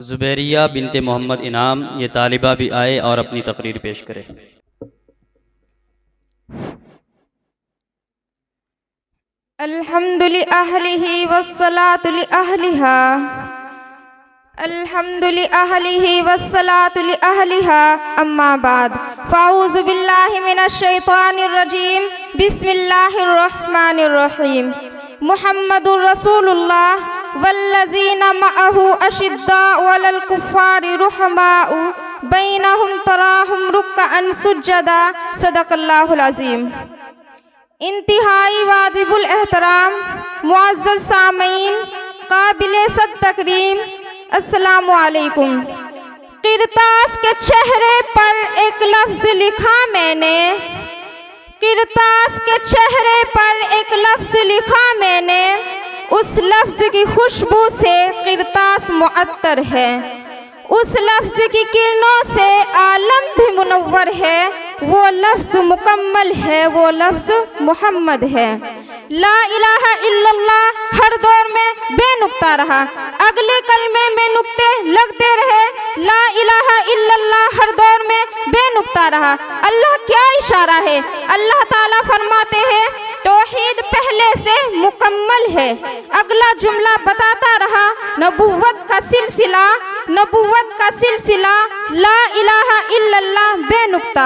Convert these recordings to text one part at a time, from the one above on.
ज़ुबैरिया बिनते मोहम्मद इनाम ये तालिबा भी आए और अपनी तकरीर पेश करे। अल्हम्दुलिल्लाहि वस्सलातु लिअहलिहा अल्हम्दुलिल्लाहि वस्सलातु लिअहलिहा अम्मा बाद फ़ाऊज़ु बिल्लाहि मिनश शैतानिर रजीम बिस्मिल्लाहिर रहमानिर रहीम मुहम्मदुर रसूलुल्लाह वल्लज़ीना मअहु अशिद्दाउ अलल कुफ़्फ़ारि रुहमाउ बैनहुम तराहुम रुक्अन सुज्जदा सदक़ल्लाहुल अज़ीम। इंतहाई वाजिबुल एहतराम मुअज़्ज़ज़ सामीन काबिले सद तकरीम अस्सलामु अलैकुम। किरतास के चेहरे पर एक लफ्ज़ लिखा मैंने, किरतास के चेहरे पर एक लफ्ज़ लिखा मैंने, उस लफ्ज़ की खुशबू से किरतास मुअत्तर है, उस लफ्ज़ की किरणों से आलम भी मुनव्वर है। वो लफ्ज़ मुकम्मल है, वो लफ्ज़ मोहम्मद है। ला इलाहा इल्लल्लाह हर दौर में बेनुक्ता रहा, अगले कलमे में नुक्ते लगते रहे। ला इलाहा इल्लल्लाह हर दौर में बेनुक्ता रहा। अल्लाह क्या इशारा है, अल्लाह ताला फरमाते हैं तौहीद पहले से मुकम्मल है। अगला जुमला बताता रहा नबुव्वत का सिलसिला, नबुव्वत का सिलसिला ला इलाहा इल्लल्लाह बेनुक्ता,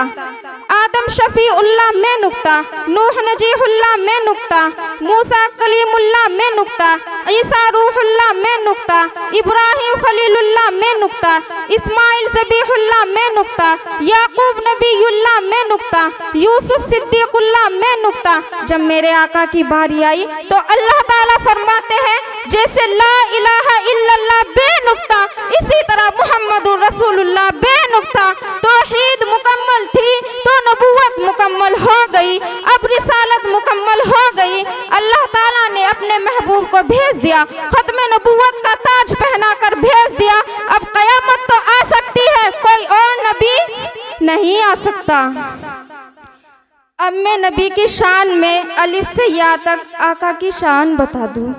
आदम शफीउल्लाह में नुक्ता, नूह नजीहुल्लाह में नुक्ता, मूसा कलीमुल्लाह में नुक्ता, ईसा रूहुल्लाह में नुक्ता, इब्राहिम खलीलुल्लाह में नुक्ता, इस्माइल ज़बीहुल्लाह में नुक्ता, याकूब नबीयुल्लाह में नुक्ता, यूसुफ सिद्दीकुल्लाह में नुक्ता। जब मेरे आका की बारी आई तो अल्लाह ताला फरमाते हैं जैसे ला इलाहा इल्लल्लाह बेनुक्ता, इसी तरह मुहम्मदुर रसूलुल्लाह बेनुक्ता। तौहीद मुकम्मल थी तो नबुव्वत मुकम्मल हो गई, अब रिसालत मुकम्मल हो गई। अल्लाह ताला ने अपने महबूब को भेज दिया, खत्म नबुव्वत का ताज पहनाकर भेज दिया। अब कयामत तो आ सकती है, कोई और नबी नहीं आ सकता। अब मैं नबी की शान में अलिफ से या तक आका की शान बता दूं।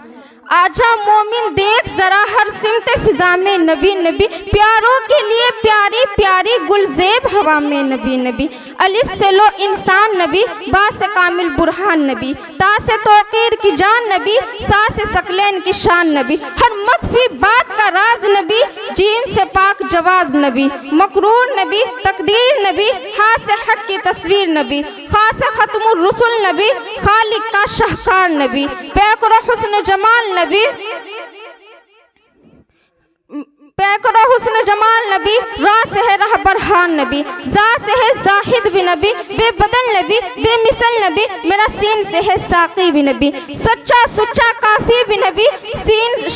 आजा मोमिन देख जरा हर सिमते फिजा में नबी नबी, प्यारों के लिए प्यारी प्यारी गुलजेब हवा में नबी नबी। अलिफ से लो इंसान नबी, बा से कामिल बुरहान नबी, ता से तौकीर की जान नबी, सा से सकलैन की शान नबी, हर मख्फी बात का राज नबी, जीन से पाक जवाज नबी, मकरूर नबी, तकदीर नबी, हा से हक की तस्वीर नबी, खा से खत्मुर रसूल नबी, खालिक का शाहकार नबी, पैकरो हुस्न जमाल नबी, पैकरो हुस्न जमाल नबी, रा से है रहबरहान नबी, जा से है जाहिद भी नबी, बेबदल नबी, बेमिसल नबी, मेरा सीन से है साकी भी नबी, सच्चा सुच्चा काफी भी नबी,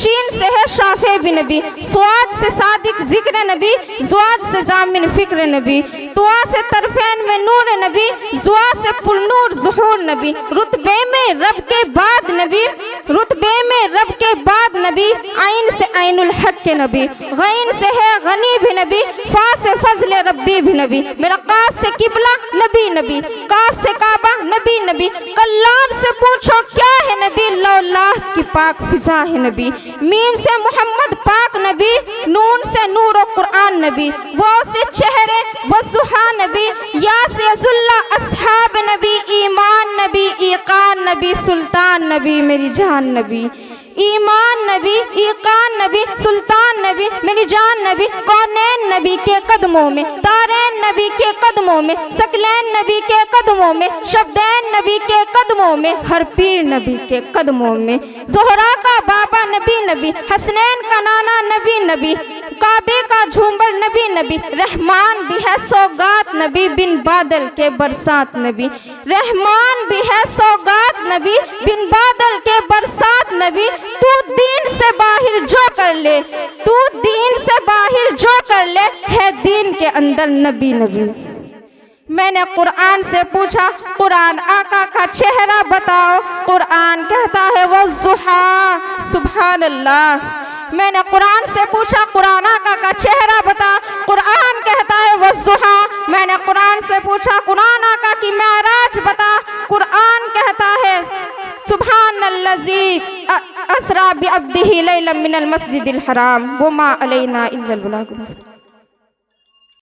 शीन से है शाफे भी नबी, स्वाद से सादिक जिक्र नबी, ज़्वाद से जामिन फिक्र नबी, तुआ से तरफैन में नूर नबी, जुआ से पुरनूर ज़ुहूर नबी, रुतबे में रब के बाद नबी, रुतबे में रब के बाद नबी, आइन से आइनुल हक के नबी, गैन से है गनी भी नबी, फा से फजल रब्बी भी नबी, मेरा काफ से किबला नबी नबी, काफ से काबा नबी नबी, कल्लाम से पूछो क्या है नबी, लौलाह की पाक फिजा है नबी, मीम से मोहम्मद पाक नबी, नून से नूर और कुरान नबी, वाव से चेहरे वज़ुहा नबी, या से ज़ुल्ला अस्हाब नबी, ईमान नबी, ईकान नबी, सुल्तान नबी, मेरी जान नबी, ईमान नबी, ईकान नबी, सुल्तान नबी, मेरी जान नबी, कौनैन नबी के कदमों में, दारैन नबी के कदमों में, सकलैन नबी के कदमों में, शब्दैन नबी के कदमों में, हर पीर नबी के कदमों में, ज़ोहरा का बाबा नबी नबी, हसनैन का नाना नबी नबी, काबे का झूमर नबी नबी, रहमान भी है सौगात नबी, बिन बादल के बरसात नबी, रहमान भी है सौगात नबी, बिन बादल के बरसात नबी, तू दीन से बाहर जो कर ले, तू दीन से बाहर जो कर ले, है दीन के अंदर नबी नबी। मैंने कुरान से पूछा कुरान आका का चेहरा बताओ, कुरान कहता है वज़ुहा, सुभान अल्लाह। मैंने कुरान से पूछा कुरान आका का चेहरा बता, कुरान कहता है वज़ुहा। मैंने कुरान से पूछा कुरान आका की मेराज बता, कुरान कहता है सुभानल्लज़ी असरा बिअब्दिही लैलन मिनल मस्जिदिल हराम व मा अलैना इल्लल बलाग।